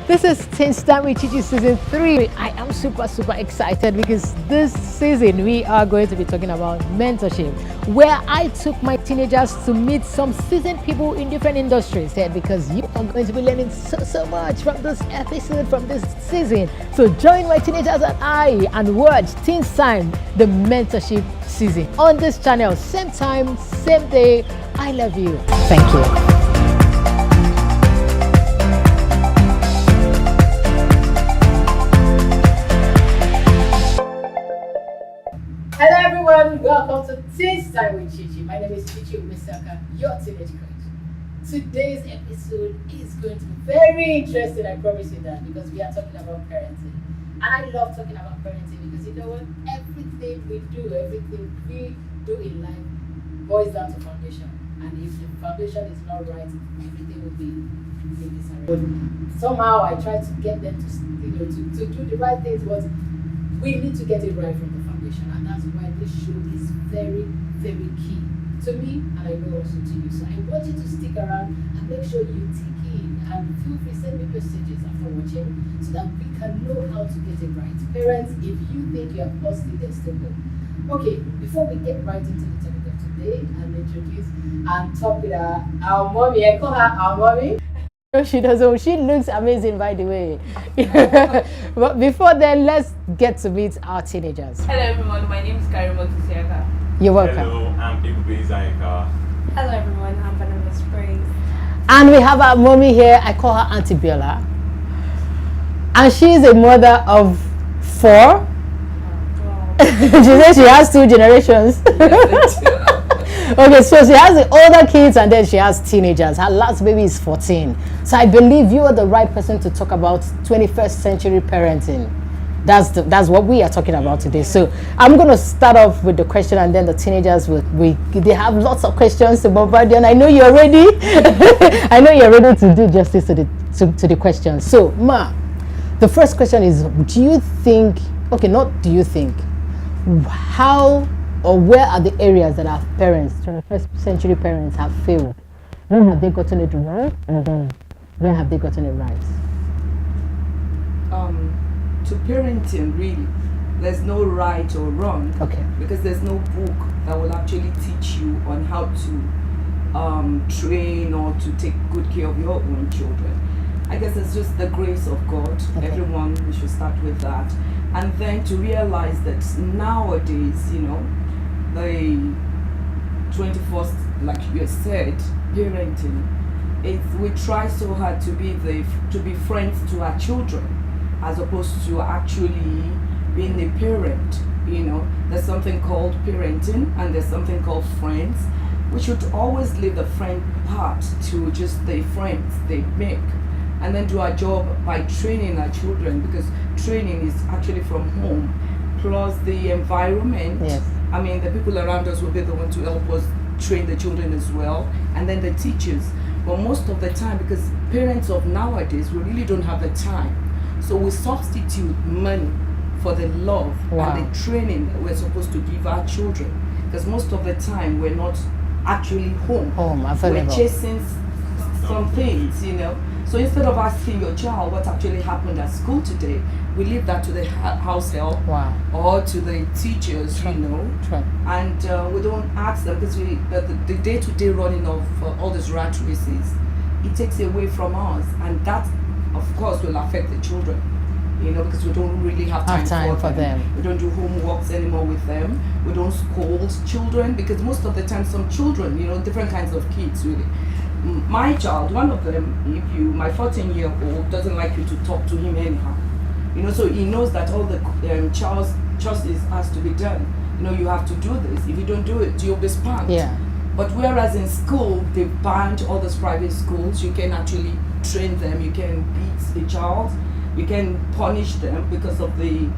This is Teens Time with Chichi Season 3. I am super excited because this season we are going to be talking about mentorship, where I took my teenagers to meet some seasoned people in different industries. Yeah, because you are going to be learning so much from this episode, from this season. So join my teenagers and I and watch Teens Time, the mentorship season on this channel. Same time, same day. I love you. Thank you. Hello everyone, welcome to Teens Time with Chichi. My name is Chichi Umisaka, your teenage coach. Today's episode is going to be very interesting, I promise you that, because we are talking about parenting. And I love talking about parenting because you know what? Everything we do in life boils down to foundation. And if the foundation is not right, everything will be in disarray. Somehow I try to get them to do the right things, but we need to get it right from the foundation, and that's why this show is very key to me, and I know also to you. So I want you to stick around and make sure you tick in, and feel free send me messages after watching so that we can know how to get it right. Parents, if you think you have lost it, then still go. Okay, before we get right into the topic of today, I'll introduce and talk with our mommy. I call her our mommy. She doesn't. She looks amazing, by the way. But before then, let's get to meet our teenagers. Hello everyone, my name is Karimo Kisiaka. You're welcome. Hello, I'm Ibube Zayeka. Hello everyone, I'm Vanessa Praise. And we have our mommy here. I call her Auntie Biola. And she's a mother of 4. Wow. She says she has 2 generations. Okay, so she has the older kids and then she has teenagers. Her last baby is 14. So I believe you are the right person to talk about 21st century parenting. That's what we are talking about today. So I'm going to start off with the question, and then the teenagers they have lots of questions to bombard you, and I know you're ready. I know you're ready to do justice to the questions. So Ma, the first question is, how or where are the areas that our parents, 21st century parents, have failed? When have they gotten it wrong, and then when have they gotten it right? To parenting, really, there's no right or wrong. Okay. Because there's no book that will actually teach you on how to train or to take good care of your own children. I guess it's just the grace of God. Okay. Everyone, we should start with that. And then to realize that nowadays, the 21st, like you said, parenting, we try so hard to be friends to our children, as opposed to actually being a parent. There's something called parenting and there's something called friends. We should always leave the friend part to just the friends they make, and then do our job by training our children, because training is actually from home, plus the environment. Yes. I mean, the people around us will be the one to help us train the children as well, and then the teachers. But most of the time, because parents of nowadays, we really don't have the time. So we substitute money for the love and the training that we're supposed to give our children. Because most of the time, we're not actually home. Available. We're chasing some things, So instead of asking your child what actually happened at school today, we leave that to the house help or to the teachers, True. And we don't ask them, because the day-to-day running of all these rat races, it takes away from us, and that, of course, will affect the children, because we don't really have time for them. We don't do homeworks anymore with them. We don't scold children, because most of the time some children, different kinds of kids really. My child, one of them, my 14-year-old doesn't like you to talk to him anyhow. So he knows that all the justice has to be done. You have to do this. If you don't do it, you'll be spanked. Yeah. But whereas in school, they banned all those private schools, you can actually train them, you can beat a child, you can punish them because of the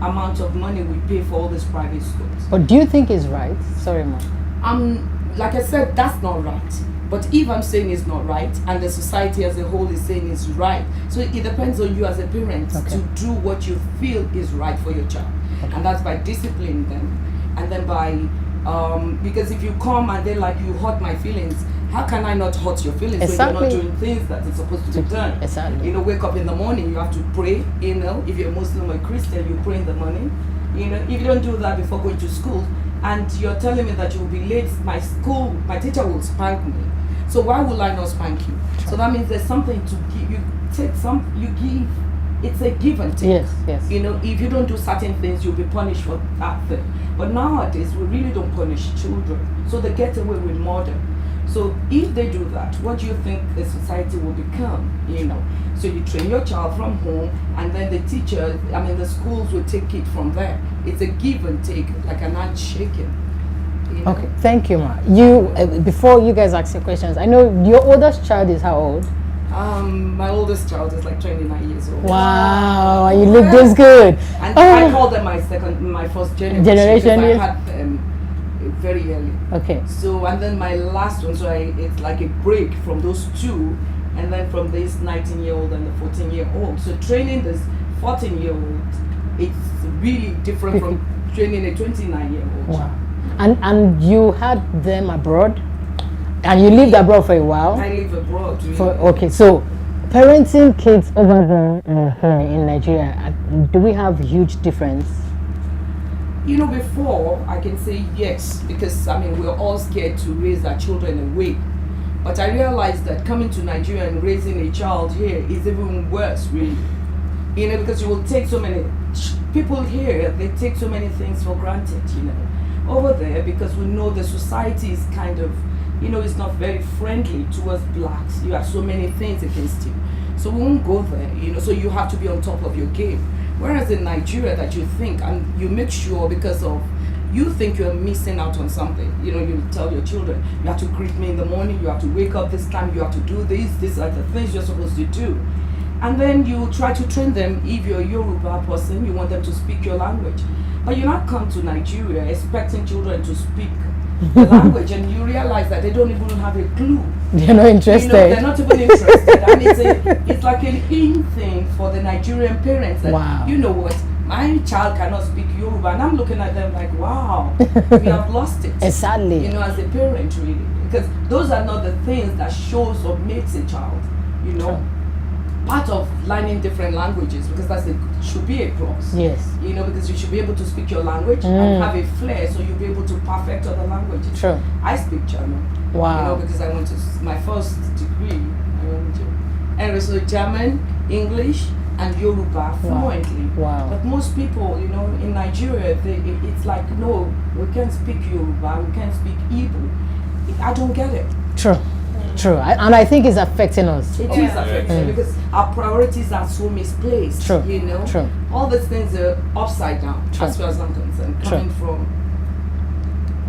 amount of money we pay for all these private schools. But do you think it's right? Sorry, Mom. Like I said, that's not right. But if I'm saying it's not right, and the society as a whole is saying it's right, so it depends on you as a parent to do what you feel is right for your child. Okay. And that's by disciplining them, and then by because if you come and then like you hurt my feelings, How can I not hurt your feelings when Exactly. you're not doing things that are supposed to be done? Exactly. You know, wake up in the morning, you have to pray. You know, if you're Muslim or Christian, you pray in the morning. You know, if you don't do that before going to school, and you're telling me that you will be late, my teacher will spank me. So why will I not spank you? So that means there's something to give. You give. It's a give and take. Yes, yes. You know, if you don't do certain things, you'll be punished for that thing. But nowadays, we really don't punish children. So they get away with murder. So if they do that, what do you think the society will become? You know, so you train your child from home, and then the teacher, the schools will take it from there. It's a give and take, like an handshaking. You know? Okay, thank you, Ma. You before you guys ask your questions, I know your oldest child is how old? My oldest child is like 29 years old. Wow, you look this good. And I call them my first generation. Yes. I had them very early. Okay. So, and then my last one, it's like a break from those two, and then from this 19-year-old and the 14-year-old. So training this 14-year-old, it's really different from training a 29-year-old. Wow. And you had them abroad? And you lived abroad for a while? I live abroad. Really. Okay, so parenting kids over there in Nigeria, do we have huge difference? You know, before I can say yes, because we're all scared to raise our children away. But I realized that coming to Nigeria and raising a child here is even worse, really. You know, because you will take so many people here, they take so many things for granted, you know. Over there, because we know the society is kind of, you know, it's not very friendly towards blacks. You have so many things against you. So we won't go there, you know, so you have to be on top of your game. Whereas in Nigeria that you think, and you make sure because of, you think you're missing out on something. You know, you tell your children, you have to greet me in the morning, you have to wake up this time, you have to do this, these are the things you're supposed to do. And then you try to train them, if you're a Yoruba person, you want them to speak your language. But you not come to Nigeria expecting children to speak the language, and you realize that they don't even have a clue. They're not interested. You know, they're not even interested. And it's like an in thing for the Nigerian parents that, wow. You know what, my child cannot speak Yoruba, and I'm looking at them like, wow, we have lost it. Exactly. You know, as a parent, really, because those are not the things that shows or makes a child, you know. True. Part of learning different languages, because should be a plus. Yes. You know, because you should be able to speak your language and have a flair, so you'll be able to perfect other languages. True. I speak German. Wow. You know, because I went to my first degree. I went to, and so German, English, and Yoruba fluently. Wow. But most people, you know, in Nigeria, it's like, no, we can't speak Yoruba, we can't speak Igbo. I don't get it. True. True. And I think it's affecting us. It is affecting because our priorities are so misplaced. True. You know? True. All these things are upside down, True. as far as I'm concerned. True. Coming from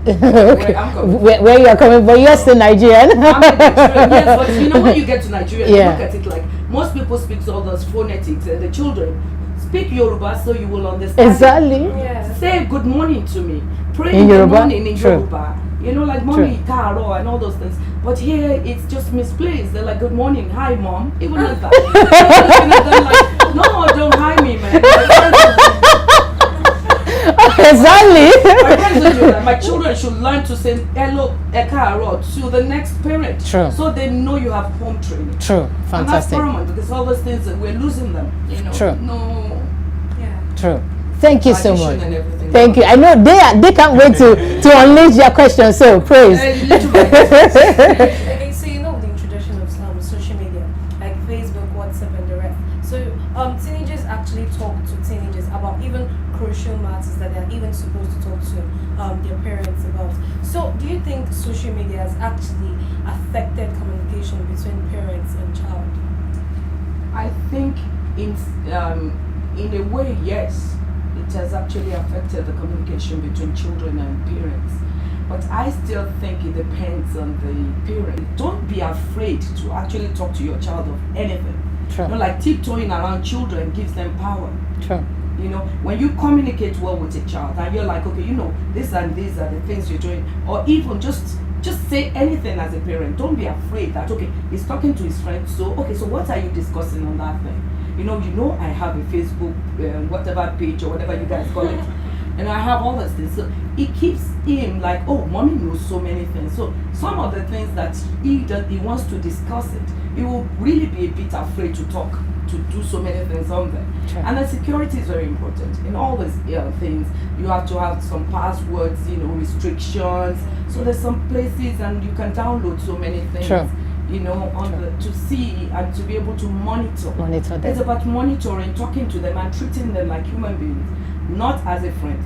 Okay. where I'm coming from. Where you are coming, but you're still Nigerian. I'm Nigerian, yes, but you know when you get to Nigeria, you Yeah. look at it like most people speak all those phonetics, and the children speak Yoruba, so you will understand. Exactly. Yeah. Say good morning to me. Pray In in the Yoruba? morning in True. Yoruba. You know, like mommy, karo, and all those things. But here it's just misplaced. They're like, good morning, hi mom. Even like that. They're like, no, don't hi me, man. Exactly. My friends don't do that. My children should learn to say hello, ekaro to the next parent. True. So they know you have home training. True. And that's Fantastic. paramount, because all those things we're losing them. You know. True. No. Yeah. True. Thank you so tradition much. and everything. Thank you. I know they can't wait to unleash their questions. So praise. Little bit. Okay, so you know the introduction of social media, like Facebook, WhatsApp, and the rest. So teenagers actually talk to teenagers about even crucial matters that they're even supposed to talk to their parents about. So do you think social media has actually affected communication between parents and child? I think in a way, yes. It has actually affected the communication between children and parents. But I still think it depends on the parent. Don't be afraid to actually talk to your child of anything. True. You know, like tiptoeing around children gives them power. True. You know, when you communicate well with a child and you're like, okay, you know, this and these are the things you're doing, or even just say anything as a parent. Don't be afraid that, okay, he's talking to his friend, so okay, so what are you discussing on that thing? You know, I have a Facebook, whatever page or whatever you guys call it. and I have all those things. So it keeps him like, oh, mommy knows so many things. So some of the things that he wants to discuss it, he will really be a bit afraid to talk, to do so many things on there. Sure. And then security is very important in all these things. You have to have some passwords, restrictions. So there's some places, and you can download so many things. Sure. To see and to be able to monitor. Monitor It's them. about monitoring, talking to them, and treating them like human beings, not as a friend.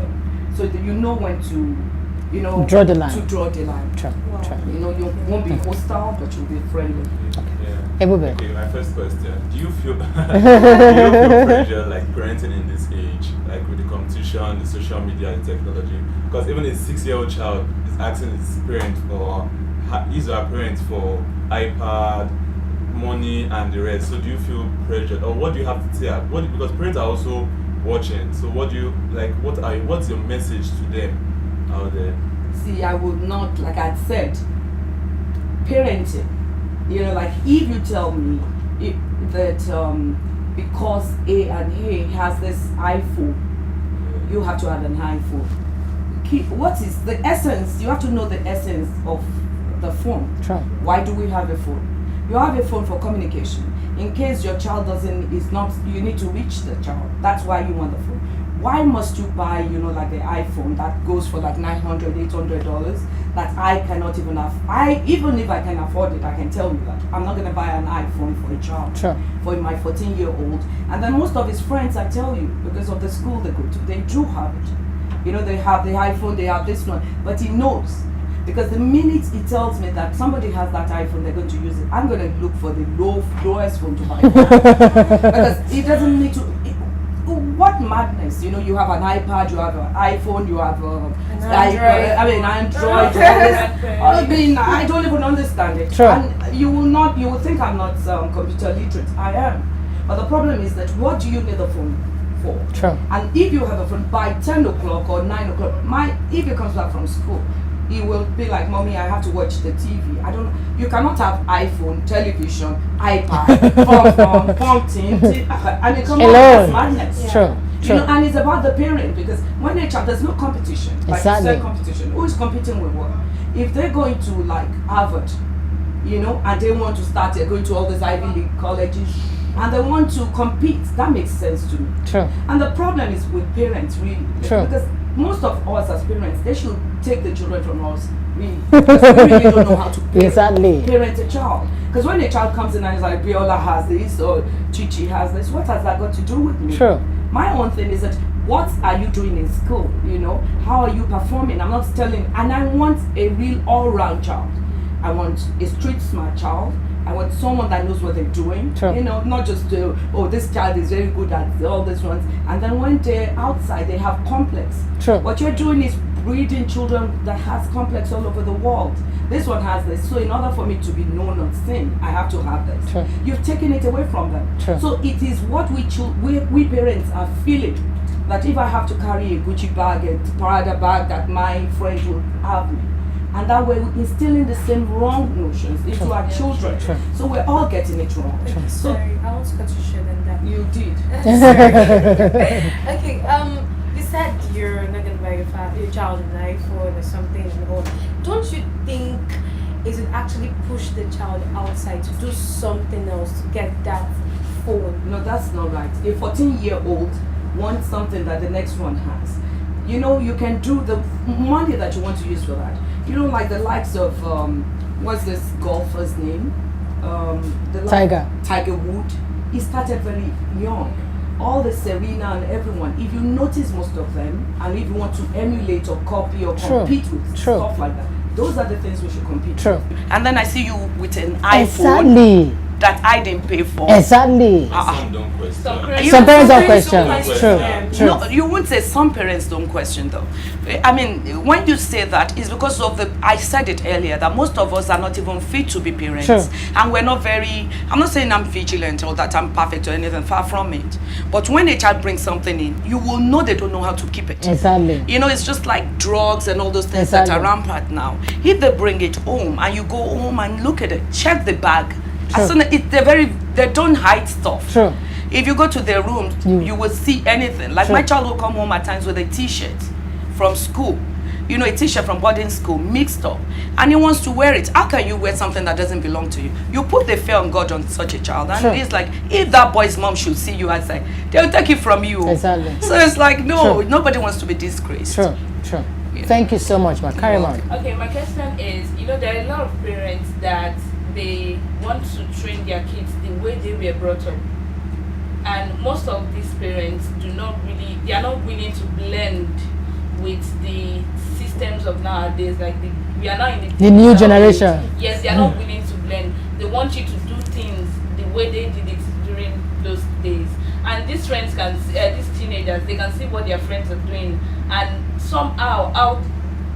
So that you know when to, Draw the line. To draw the line. Sure. Wow. Sure. You won't be hostile, but you'll be friendly. Yeah. Ebube. Okay, my first question. Do you feel pressure like parenting in this age, like with the competition, the social media, the technology? Because even a 6-year-old child is asking his parents for his or her parents for iPad, money, and the rest. So do you feel pressured, or what do you have to say? Because parents are also watching. So what do you like? What's your message to them out there? See, I would not, like I said, parenting. Like if you tell me that because A and A has this iPhone, you have to have an iPhone. What is the essence? You have to know the essence of the phone. Sure. Why do we have a phone? You have a phone for communication. In case your child you need to reach the child. That's why you want the phone. Why must you buy, like the iPhone that goes for like $900, $800 that I cannot even even if I can afford it, I can tell you that I'm not going to buy an iPhone for a child, Sure. for my 14-year-old. And then most of his friends, I tell you, because of the school they go to, they do have it. They have the iPhone, they have this one, but he knows. Because the minute he tells me that somebody has that iPhone, they're going to use it, I'm going to look for the lowest phone to buy. Because he doesn't need to. What madness? You have an iPad, you have an iPhone, you have Android. I don't even understand it. Sure. And you will think I'm not computer literate. I am. But the problem is that what do you need the phone for? Sure. And if you have a phone by 10 o'clock or 9 o'clock, if he comes back from school, he will be like, Mommy, I have to watch the TV. You cannot have iPhone, television, iPad, pumping, and it comes out as madness. Yeah. Sure. Sure. And it's about the parent, because when they child, there's no competition. Like Exactly. you said, competition. Who is competing with what? If they're going to like Harvard, and they want to start, they're going to all these Ivy League colleges, and they want to compete, that makes sense to me. Sure. And the problem is with parents, really. Sure. Because most of us as parents, they should take the children from us, really. Because we really don't know how to parent a child. Because when a child comes in and is like, Biola has this, or Chichi has this, what has that got to do with me? Sure. My own thing is that, what are you doing in school? How are you performing? I'm not telling, and I want a real all-round child. I want a street smart child. I want someone that knows what they're doing. Sure. Not just this child is very good at all these ones. And then when they're outside, they have complex. Sure. What you're doing is breeding children that has complex all over the world. This one has this. So in order for me to be known or seen, I have to have this. Sure. You've taken it away from them. Sure. So it is what we parents are feeling. That if I have to carry a Gucci bag, a Prada bag, that my friend will have me. And that way we're instilling the same wrong notions into Sure. our children. Sure. So we're all getting it wrong. Sure. So Sorry, I want to cut you short on that. you did. Okay, you said you're not gonna buy your child an iPhone or something, or don't you think it would actually push the child outside to do something else to get that phone? No, that's not right. A 14-year-old wants something that the next one has. You can do the money that you want to use for that. Like the likes of what's this golfer's name? Tiger Woods. He started very young. All the Serena and everyone. If you notice most of them, and if you want to emulate or copy or True. compete with True. stuff like that, those are the things we should compete True. with. And then I see you with an iPhone Exactly. that I didn't pay for. Exactly. Some don't question. Some parents don't question. question. True. No, you wouldn't say some parents don't question though. I mean, when you say that, it's because of I said it earlier, that most of us are not even fit to be parents. True. And we're not I'm not saying I'm vigilant or that I'm perfect or anything, far from it. But when a child brings something in, you will know they don't know how to keep it. Exactly. It's just like drugs and all those things Exactly. that are rampant now. If they bring it home and you go home and look at it, check the bag. True. As soon as they don't hide stuff. True. If you go to their rooms, you will see anything. Like True. my child will come home at times with a T-shirt. from school, you know, a t-shirt from boarding school mixed up, and he wants to wear it. How can you wear something that doesn't belong to you? You put the fear of God on such a child, and Sure. it's like, if that boy's mom should see you outside, they'll take it from you. Exactly. So it's like, no, Sure. nobody wants to be disgraced. True. Yeah. Thank you so much, ma. Carry on. Okay, my question is, you know, there are a lot of parents that they want to train their kids the way they were brought up. And most of these parents they are not willing to blend with the systems of nowadays. Like we are now in The new digital generation. age. Yes, they are not willing to blend. They want you to do things the way they did it during those days. And these friends these teenagers, they can see what their friends are doing, and somehow how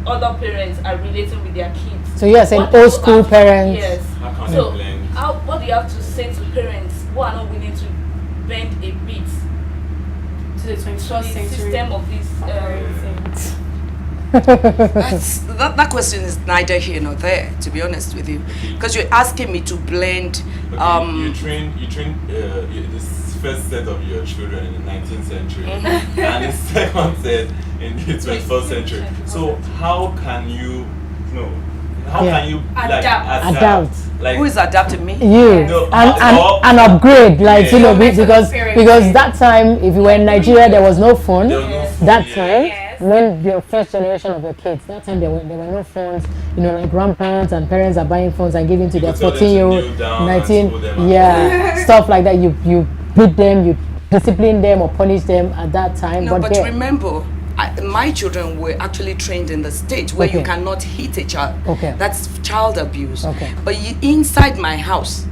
other parents are relating with their kids. So yes, an What do old you school have- parents. Yes. How can So they blend? what do you have to say to parents who are not willing to bend a bit To the to 21st the century. system of this? That question is neither here nor there, to be honest with you, because you're asking me to blend. Okay, you train this first set of your children in the 19th century and the second set in the 21st century. So how can you can you Adapt. like Who is adapting me? You No, and upgrade, like you know, Yeah. because that time, if you were in Nigeria, there was no phone. there was no phone, That yeah. time, Yes. when your first generation of your kids, that time there were no phones. You know, like grandparents and parents are buying phones and giving to their could tell them to 14-year-old, kneel down and 19, scold them out. yeah, stuff like that. You beat them, you discipline them or punish them at that time. No, but then- remember, my children were actually trained in the state where you Okay. cannot hit a child. Okay. That's child abuse. Okay. But inside my house,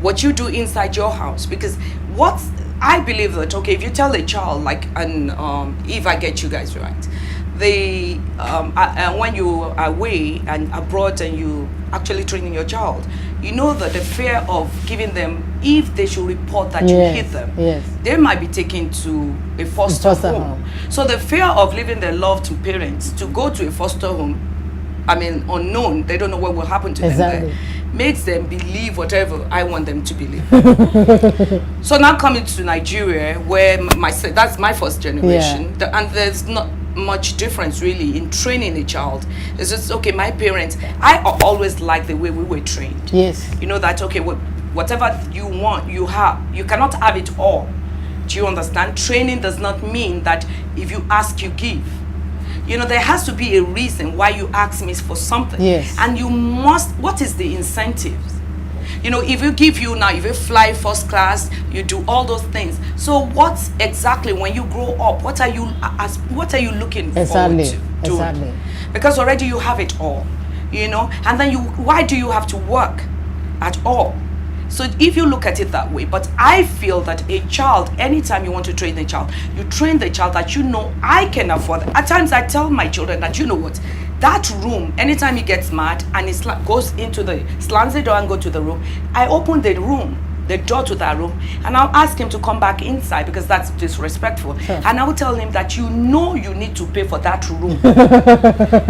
what you do inside your house, because what I believe that, okay, if you tell a child, like, and if I get you guys right, when you are away and abroad and you actually training your child, you know that the fear of giving them, if they should report that you hit them, yes. they might be taken to a foster Foster home. home. So the fear of leaving their loved parents to go to a foster home, I mean, unknown, they don't know what will happen to Exactly. them there, makes them believe whatever I want them to believe. So now coming to Nigeria, where that's my first generation, and there's not much difference really in training a child. It's just, okay, my parents, I always like the way we were trained. Yes. You know that, okay, whatever you want, you have. You cannot have it all. Do you understand? Training does not mean that if you ask, you give. You know, there has to be a reason why you ask me for something. Yes. And you must, what is the incentives? You know, if you fly first class, you do all those things. So what exactly, when you grow up, what are you looking forward to doing? Exactly. Because already you have it all, you know, and then why do you have to work at all? So if you look at it that way, but I feel that a child, anytime you want to train a child, you train the child that you know I can afford. At times I tell my children that, you know what, that room, anytime he gets mad and he goes into slams the door and go to the room, I open the door to that room, and I'll ask him to come back inside because that's disrespectful. Sure. And I will tell him that you know you need to pay for that room,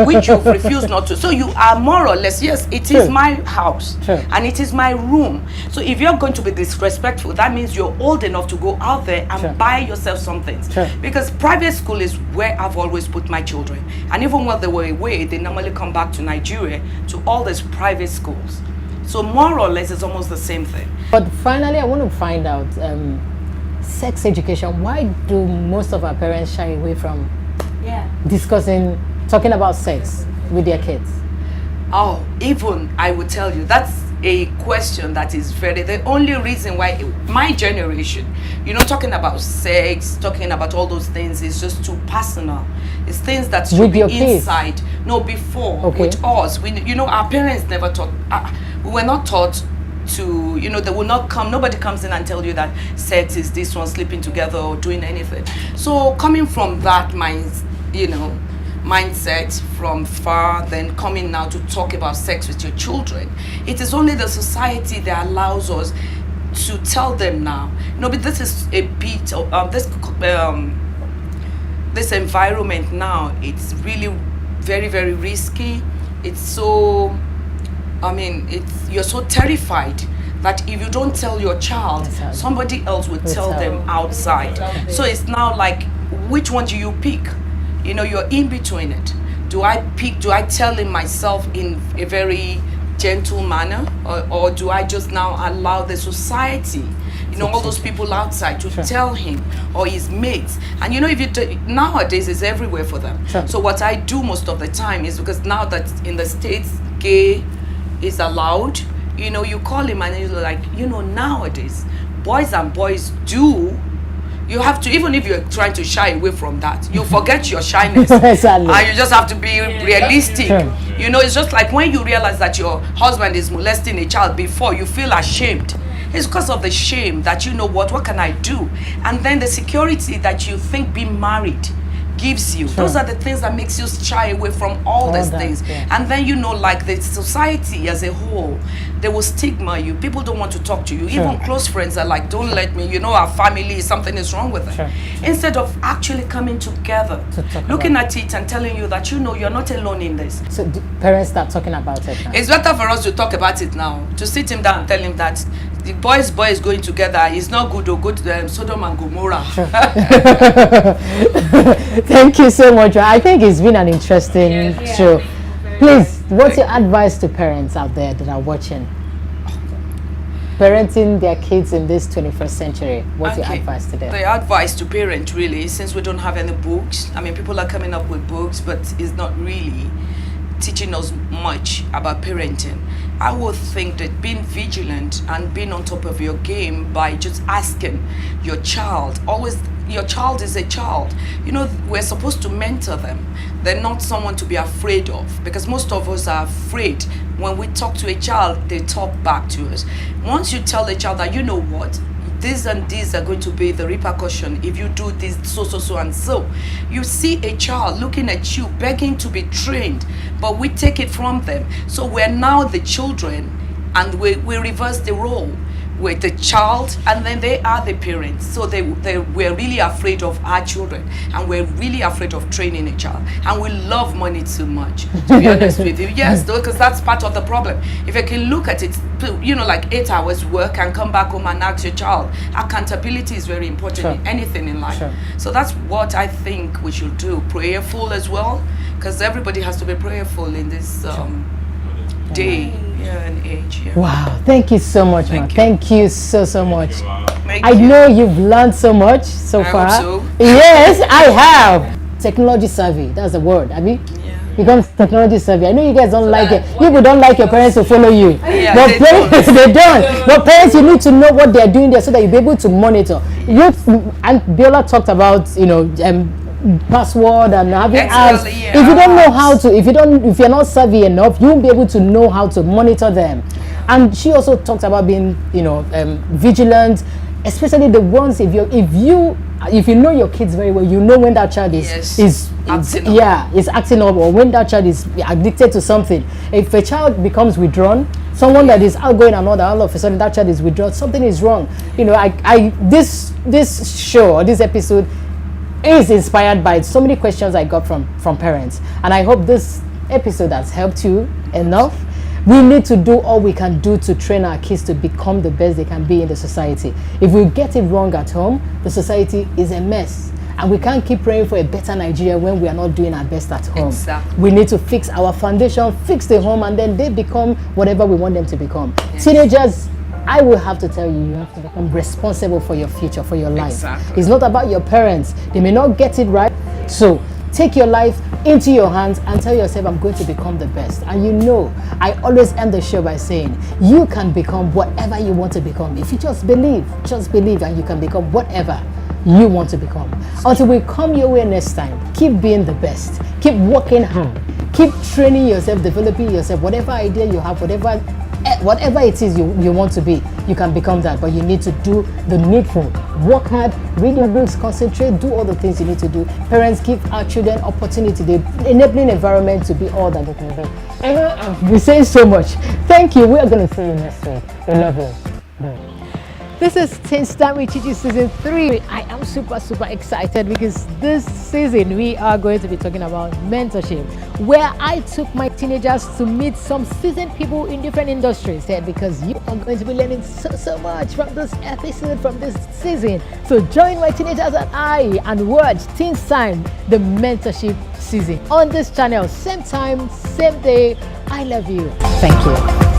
which you've refused not to. So you are more or less, yes, it is True. my house, True. and it is my room. So if you're going to be disrespectful, that means you're old enough to go out there and Sure. buy yourself some things. Sure. Because private school is where I've always put my children. And even when they were away, they normally come back to Nigeria to all these private schools. So more or less, it's almost the same thing. But finally, I want to find out sex education. Why do most of our parents shy away from talking about sex with their kids? Oh, even I would tell you, that's a question that is the only reason why my generation, you know, talking about sex, talking about all those things is just too personal. It's things that should With be your kids? inside. No, before, Okay. with us. Our parents never taught, we were not taught to, they will not come, nobody comes in and tell you that sex is this one, sleeping together or doing anything. So coming from that mindset from far, then coming now to talk about sex with your children, it is only the society that allows us to tell them now. But this is a bit of this environment now. It's really very, very risky. It's so, you're so terrified that if you don't tell your child, Exactly. somebody else will tell them outside. So it's now like, which one do you pick? You know, you're in between it. Do I tell him myself in a very gentle manner, or do I just now allow the society, you know, all those people outside to tell him, or his mates? And you know, if you nowadays it's everywhere for them. So what I do most of the time is, because now that in the States gay is allowed, you know, you call him and he's like, you know, nowadays boys and boys do. You have to, even if you're trying to shy away from that, you forget your shyness. Exactly. And you just have to be realistic. You know, it's just like when you realize that your husband is molesting a child before, you feel ashamed. It's because of the shame that, you know what can I do? And then the security that you think being married gives you. Those are the things that makes you shy away from all these things. And then, you know, like the society as a whole, they will stigma you. People don't want to talk to you. Even close friends are like, don't let me, you know, our family, something is wrong with them. Instead of actually coming together, looking at it and telling you that, you know, you're not alone in this. So parents start talking about it now. It's better for us to talk about it now, to sit him down and tell him that the boys going together is not good, or go to Sodom and Gomorrah. Thank you so much. I think it's been an interesting show. Please, what's your advice to parents out there that are watching? Parenting their kids in this 21st century. What's your advice to them? The advice to parents, really, since we don't have any books, I mean, people are coming up with books, but it's not really teaching us much about parenting. I would think that being vigilant and being on top of your game by just asking your child, always, your child is a child. You know, we're supposed to mentor them. They're not someone to be afraid of, because most of us are afraid. When we talk to a child, they talk back to us. Once you tell the child that, you know what, these and these are going to be the repercussion if you do this, so and so. You see a child looking at you, begging to be trained, but we take it from them. So we're now the children, and we reverse the role. We're the child, and then they are the parents. So we're really afraid of our children, and we're really afraid of training a child. And we love money too much, to be honest with you. Yes, though, because that's part of the problem. If you can look at it, you know, like 8 hours work and come back home and ask your child, accountability is very important in anything in life. So that's what I think we should do. Prayerful as well, because everybody has to be prayerful in this day and age. Wow, thank you so much, man. Thank you so much. Thank I you. know you've learned so much so far. I hope so. Yes, I have. Technology savvy, that's the word. I mean, becomes technology savvy. I know you guys don't like it. People don't like your parents to follow you. Yeah, But they parents, they don't. But parents, you need to know what they're doing there so that you'll be able to monitor. You and Biola talked about, you know, password and having apps. If you don't know how to, if you're not savvy enough, you won't be able to know how to monitor them. And she also talked about being, you know, vigilant, especially the ones if you know your kids very well, you know when that child is acting up, or when that child is addicted to something. If a child becomes withdrawn, someone that is outgoing and all of a sudden that child is withdrawn, something is wrong. You know, this show or this episode is inspired by so many questions I got from parents, and I hope this episode has helped you enough. We need to do all we can do to train our kids to become the best they can be in the society. If we get it wrong at home, the society is a mess. And we can't keep praying for a better Nigeria when we are not doing our best at home. Exactly. We need to fix our foundation, fix the home, and then they become whatever we want them to become. Teenagers, I will have to tell you, you have to become responsible for your future, for your life. Exactly. It's not about your parents. They may not get it right. So take your life into your hands and tell yourself, I'm going to become the best. And you know, I always end the show by saying, you can become whatever you want to become. If you just believe, and you can become whatever you want to become. Until we come your way next time, keep being the best. Keep working hard. Keep training yourself, developing yourself. Whatever idea you have, whatever it is you want to be, you can become that. But you need to do the needful. Work hard, read your books, concentrate, do all the things you need to do. Parents, give our children opportunity, the enabling environment to be all that they can be. We say so much. Thank you. We are going to see you next week. We love you. Bye. This is Teens Time with Chichi season 3. I am super excited because this season we are going to be talking about mentorship, where I took my teenagers to meet some seasoned people in different industries, because you are going to be learning so much from this episode, from this season. So join my teenagers and I and watch Teens Time, the mentorship season on this channel, same time, same day. I love you. Thank you.